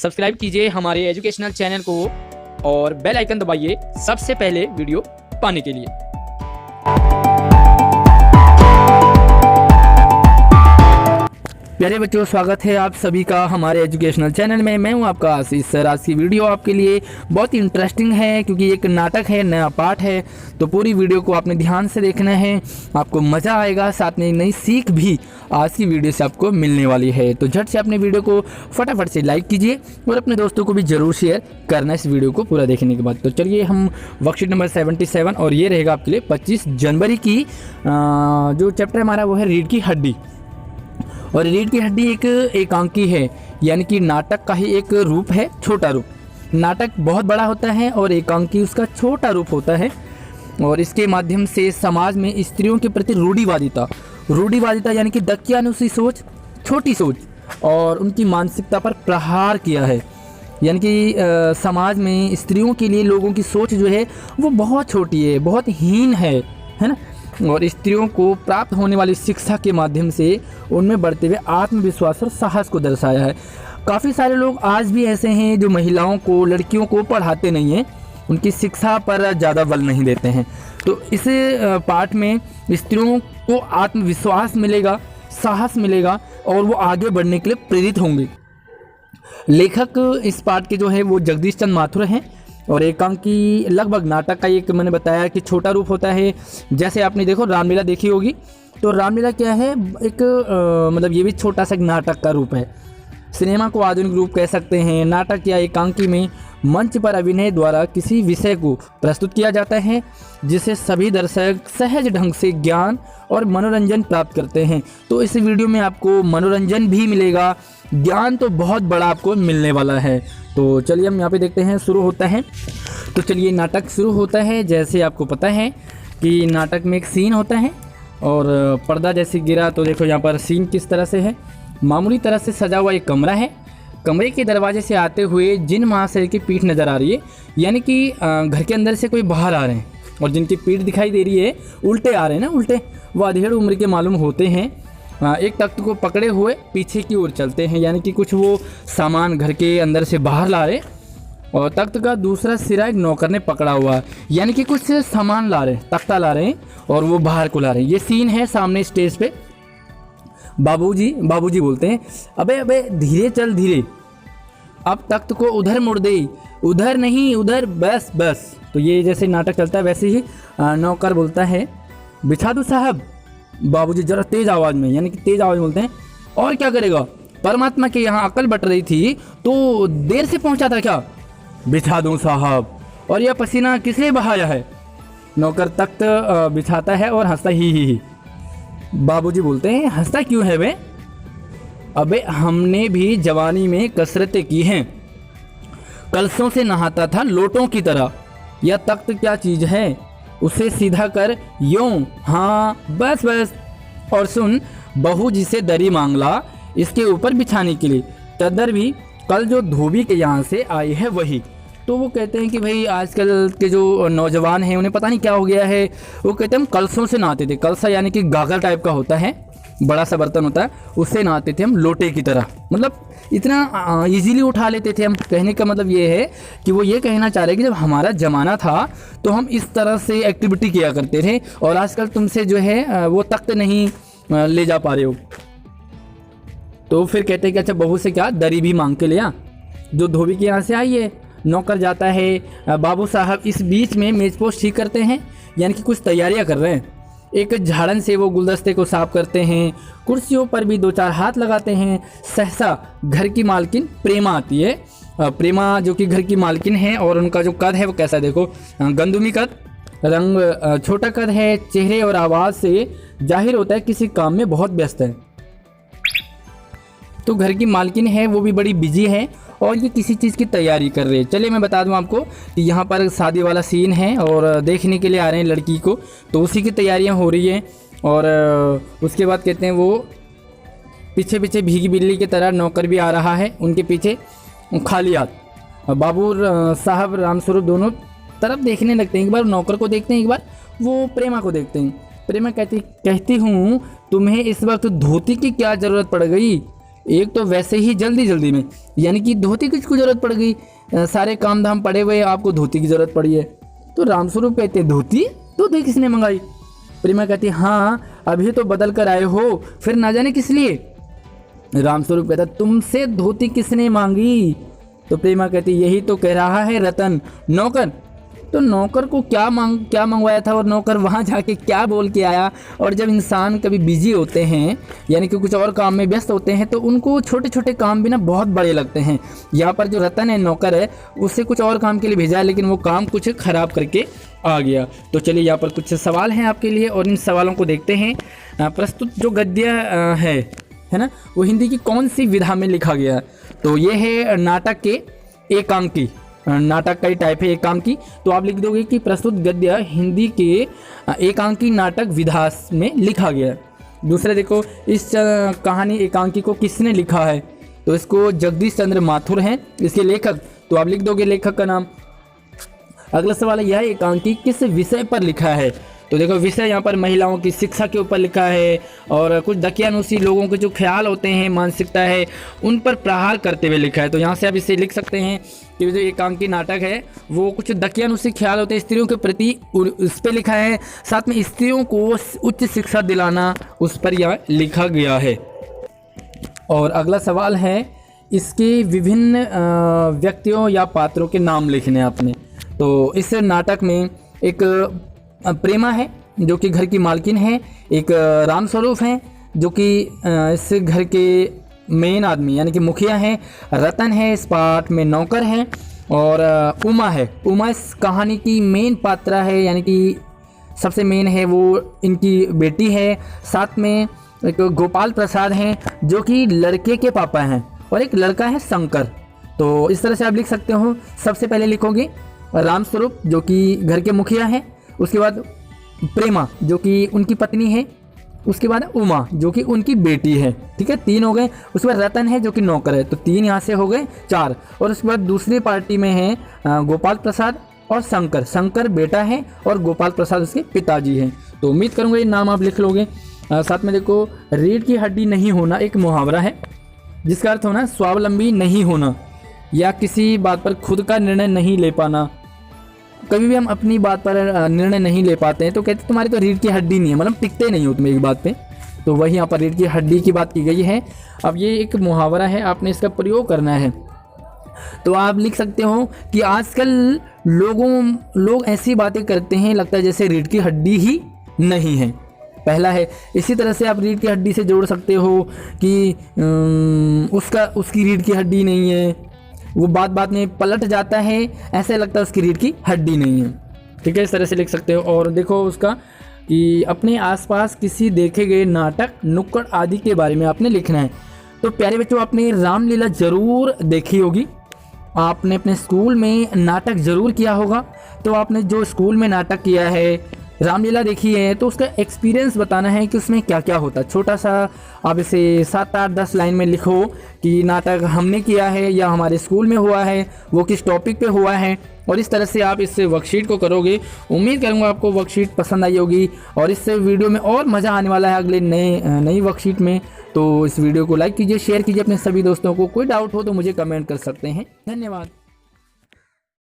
Subscribe कीजिए हमारे educational channel को और बेल आइकन दबाइए सबसे पहले वीडियो पाने के लिए। प्यारे बच्चों, स्वागत है आप सभी का हमारे एजुकेशनल चैनल में। मैं हूं आपका आशीष सर। आज की वीडियो आपके लिए बहुत ही इंटरेस्टिंग है क्योंकि एक नाटक है, नया पार्ट है, तो पूरी वीडियो को आपने ध्यान से देखना है, आपको मज़ा आएगा, साथ में एक नई सीख भी आज की वीडियो से आपको मिलने वाली है। तो झट से अपने वीडियो को फटाफट से लाइक कीजिए और अपने दोस्तों को भी ज़रूर शेयर करना इस वीडियो को पूरा देखने के बाद। तो चलिए हम वर्कशीट नंबर 77 और ये रहेगा आपके लिए 25 जनवरी की जो चैप्टर हमारा वो है रीढ़ की हड्डी। और रीढ़ की हड्डी एक एकांकी है, यानी कि नाटक का ही एक रूप है, छोटा रूप। नाटक बहुत बड़ा होता है और एकांकी उसका छोटा रूप होता है। और इसके माध्यम से समाज में स्त्रियों के प्रति रूढ़िवादिता यानी कि दकियानुसी सोच, छोटी सोच और उनकी मानसिकता पर प्रहार किया है। यानी कि समाज में स्त्रियों के लिए लोगों की सोच जो है वो बहुत छोटी है, बहुत हीन है ना। और स्त्रियों को प्राप्त होने वाली शिक्षा के माध्यम से उनमें बढ़ते हुए आत्मविश्वास और साहस को दर्शाया है। काफ़ी सारे लोग आज भी ऐसे हैं जो महिलाओं को, लड़कियों को पढ़ाते नहीं हैं, उनकी शिक्षा पर ज़्यादा बल नहीं देते हैं। तो इस पाठ में स्त्रियों को आत्मविश्वास मिलेगा, साहस मिलेगा और वो आगे बढ़ने के लिए प्रेरित होंगे। लेखक इस पाठ के जो है वो जगदीश चंद्र माथुर हैं। और एकांकी लगभग नाटक का एक मैंने बताया कि छोटा रूप होता है। जैसे आपने देखो रामलीला देखी होगी, तो रामलीला क्या है, एक मतलब ये भी छोटा सा नाटक का रूप है। सिनेमा को आधुनिक रूप कह सकते हैं। नाटक या एकांकी में मंच पर अभिनय द्वारा किसी विषय को प्रस्तुत किया जाता है जिसे सभी दर्शक सहज ढंग से ज्ञान और मनोरंजन प्राप्त करते हैं। तो इस वीडियो में आपको मनोरंजन भी मिलेगा, ज्ञान तो बहुत बड़ा आपको मिलने वाला है। तो चलिए हम यहाँ पे देखते हैं, शुरू होता है। तो चलिए नाटक शुरू होता है। जैसे आपको पता है कि नाटक में एक सीन होता है और पर्दा जैसे गिरा, तो देखो यहाँ पर सीन किस तरह से है। मामूली तरह से सजा हुआ एक कमरा है। कमरे के दरवाजे से आते हुए जिन महाशय की पीठ नज़र आ रही है, यानी कि घर के अंदर से कोई बाहर आ रहे हैं और जिनकी पीठ दिखाई दे रही है, उल्टे आ रहे हैं ना, उल्टे, वो अधेड़ उम्र के मालूम होते हैं। एक तख्त को पकड़े हुए पीछे की ओर चलते हैं, यानी कि कुछ वो सामान घर के अंदर से बाहर ला रहे। और तख्त का दूसरा सिरा एक नौकर ने पकड़ा हुआ, यानी कि कुछ सामान ला रहे, तख्ता ला रहे हैं और वो बाहर को ला रहे हैं। ये सीन है सामने स्टेज पे। बाबूजी बोलते हैं, अबे धीरे चल, धीरे, अब तख्त को उधर मुड़ दे, उधर नहीं, उधर, बस। तो ये जैसे नाटक चलता है वैसे ही नौकर बोलता है, बिछा दो साहब। बाबूजी जरा तेज आवाज़ में, यानी कि तेज आवाज़ में बोलते हैं, और क्या करेगा, परमात्मा के यहाँ अकल बट रही थी तो देर से पहुँचा था क्या, बिछा दूँ साहब। और यह पसीना किसने बहाया है। नौकर तख्त बिछाता है और हंसता ही। बाबूजी बोलते हैं, हंसता क्यों है बे, अबे हमने भी जवानी में कसरतें की हैं, कलशों से नहाता था लोटों की तरह। यह तख्त क्या चीज़ है, उसे सीधा कर यूं, हाँ बस। और सुन, बहू जिसे दरी मांगला इसके ऊपर बिछाने के लिए, तदर भी कल जो धोबी के यहाँ से आई है वही। तो वो कहते हैं कि भाई आजकल के जो नौजवान हैं उन्हें पता नहीं क्या हो गया है। वो कहते हैं हम कलशों से नहाते थे। कलसा यानी कि गागर टाइप का होता है, बड़ा सा बर्तन होता है, उससे नहाते थे हम लोटे की तरह। मतलब इतना इजीली उठा लेते थे हम। कहने का मतलब ये है कि वो ये कहना चाह रहे हैं कि जब हमारा ज़माना था तो हम इस तरह से एक्टिविटी किया करते थे और आजकल तुमसे जो है वो तख्त नहीं ले जा पा रहे हो। तो फिर कहते हैं कि अच्छा बहू से क्या दरी भी मांग के लिया जो धोबी के यहाँ से आई है। नौकर जाता है। बाबू साहब इस बीच में मेज़पोश ठीक करते हैं, यानी कि कुछ तैयारियाँ कर रहे हैं। एक झाड़न से वो गुलदस्ते को साफ करते हैं, कुर्सियों पर भी 2-4 हाथ लगाते हैं। सहसा घर की मालकिन प्रेमा आती है। प्रेमा जो कि घर की मालकिन है और उनका जो कद है वो कैसा है, देखो, गंदुमी कद, रंग छोटा कद है, चेहरे और आवाज़ से जाहिर होता है किसी काम में बहुत व्यस्त है। तो घर की मालकिन है वो भी बड़ी बिजी है और ये किसी चीज़ की तैयारी कर रहे हैं। चलिए मैं बता दूं आपको कि यहाँ पर शादी वाला सीन है और देखने के लिए आ रहे हैं लड़की को, तो उसी की तैयारियाँ हो रही हैं। और उसके बाद कहते हैं वो पीछे भीगी बिल्ली की तरह नौकर भी आ रहा है उनके पीछे खाली हाथ। बाबू साहब रामस्वरूप दोनों तरफ देखने लगते हैं, एक बार नौकर को देखते हैं, एक बार वो प्रेमा को देखते हैं। प्रेमा कहती हूँ तुम्हें इस वक्त धोती की क्या ज़रूरत पड़ गई, एक तो वैसे ही जल्दी जल्दी में, यानी कि धोती किसको जरूरत पड़ गई, सारे काम धाम पड़े हुए आपको धोती की जरूरत पड़ी है। तो रामस्वरूप कहते धोती धोती किसने मंगाई? प्रेमा कहती हाँ अभी तो बदल कर आए हो, फिर ना जाने किस लिए। रामस्वरूप कहता तुमसे धोती किसने मांगी? तो प्रेमा कहती यही तो कह रहा है रतन, नौकर। तो नौकर को क्या मंगवाया था और नौकर वहाँ जाके क्या बोल के आया? और जब इंसान कभी बिजी होते हैं यानी कि कुछ और काम में व्यस्त होते हैं तो उनको छोटे छोटे काम भी ना बहुत बड़े लगते हैं। यहाँ पर जो रतन है नौकर है उससे कुछ और काम के लिए भेजा है, लेकिन वो काम कुछ खराब करके आ गया। तो चलिए यहाँ पर कुछ सवाल हैं आपके लिए और इन सवालों को देखते हैं। प्रस्तुत जो गद्य है ना वो हिंदी की कौन सी विधा में लिखा गया? तो ये है नाटक के एकांकी, नाटक का ही टाइप है एकांकी। तो आप लिख दोगे कि प्रस्तुत गद्य हिंदी के एकांकी नाटक विधा में लिखा गया। दूसरा देखो इस कहानी एकांकी को किसने लिखा है? तो इसको जगदीश चंद्र माथुर हैं इसके लेखक। तो आप लिख दोगे लेखक का नाम। अगला सवाल है यह एकांकी किस विषय पर लिखा है? तो देखो विषय यहाँ पर महिलाओं की शिक्षा के ऊपर लिखा है और कुछ दकियानुसी लोगों के जो ख्याल होते हैं, मानसिकता है, उन पर प्रहार करते हुए लिखा है। तो यहाँ से आप इसे लिख सकते हैं कि जो एकांकी नाटक है वो कुछ दकियानुसी ख्याल होते हैं स्त्रियों के प्रति, इस पर लिखा है। साथ में स्त्रियों को उच्च शिक्षा दिलाना उस पर यह लिखा गया है। और अगला सवाल है इसके विभिन्न व्यक्तियों या पात्रों के नाम लिखने आपने। तो इस नाटक में एक प्रेमा है जो कि घर की मालकिन है, एक रामस्वरूप है जो कि इस घर के मेन आदमी यानी कि मुखिया हैं, रतन है इस पाठ में नौकर है, और उमा है। उमा इस कहानी की मेन पात्रा है यानी कि सबसे मेन है, वो इनकी बेटी है। साथ में एक गोपाल प्रसाद हैं जो कि लड़के के पापा हैं, और एक लड़का है शंकर। तो इस तरह से आप लिख सकते हो। सबसे पहले लिखोगे रामस्वरूप जो कि घर के मुखिया हैं, उसके बाद प्रेमा जो कि उनकी पत्नी है, उसके बाद उमा जो कि उनकी बेटी है। ठीक है, 3 हो गए। उसके बाद रतन है जो कि नौकर है, तो 3 यहाँ से हो गए 4। और उसके बाद दूसरी पार्टी में है गोपाल प्रसाद और शंकर। शंकर बेटा है और गोपाल प्रसाद उसके पिताजी हैं। तो उम्मीद करूँगा ये नाम आप लिख लोगे। साथ में देखो रीढ़ की हड्डी नहीं होना एक मुहावरा है जिसका अर्थ होना स्वावलंबी नहीं होना या किसी बात पर खुद का निर्णय नहीं ले पाना। कभी भी हम अपनी बात पर निर्णय नहीं ले पाते हैं तो कहते तुम्हारी तो रीढ़ की हड्डी नहीं है, मतलब टिकते नहीं हो तुम एक बात पे। तो वही यहाँ पर रीढ़ की हड्डी की बात की गई है। अब ये एक मुहावरा है, आपने इसका प्रयोग करना है। तो आप लिख सकते हो कि आजकल लोग ऐसी बातें करते हैं लगता है जैसे रीढ़ की हड्डी ही नहीं है, पहला है। इसी तरह से आप रीढ़ की हड्डी से जोड़ सकते हो कि उसकी रीढ़ की हड्डी नहीं है, वो बात में पलट जाता है, ऐसे लगता है उसकी रीढ़ की हड्डी नहीं है। ठीक है, इस तरह से लिख सकते हो। और देखो उसका कि अपने आसपास किसी देखे गए नाटक, नुक्कड़ आदि के बारे में आपने लिखना है। तो प्यारे बच्चों आपने रामलीला ज़रूर देखी होगी, आपने अपने स्कूल में नाटक ज़रूर किया होगा। तो आपने जो स्कूल में नाटक किया है, रामलीला देखी है, तो उसका एक्सपीरियंस बताना है कि उसमें क्या क्या होता है। छोटा सा आप इसे 7, 8, 10 लाइन में लिखो कि नाटक हमने किया है या हमारे स्कूल में हुआ है, वो किस टॉपिक पे हुआ है। और इस तरह से आप इस वर्कशीट को करोगे। उम्मीद करूँगा आपको वर्कशीट पसंद आई होगी और इस वीडियो में और मज़ा आने वाला है अगले नई वर्कशीट में। तो इस वीडियो को लाइक कीजिए, शेयर कीजिए अपने सभी दोस्तों को। कोई डाउट हो तो मुझे कमेंट कर सकते हैं। धन्यवाद।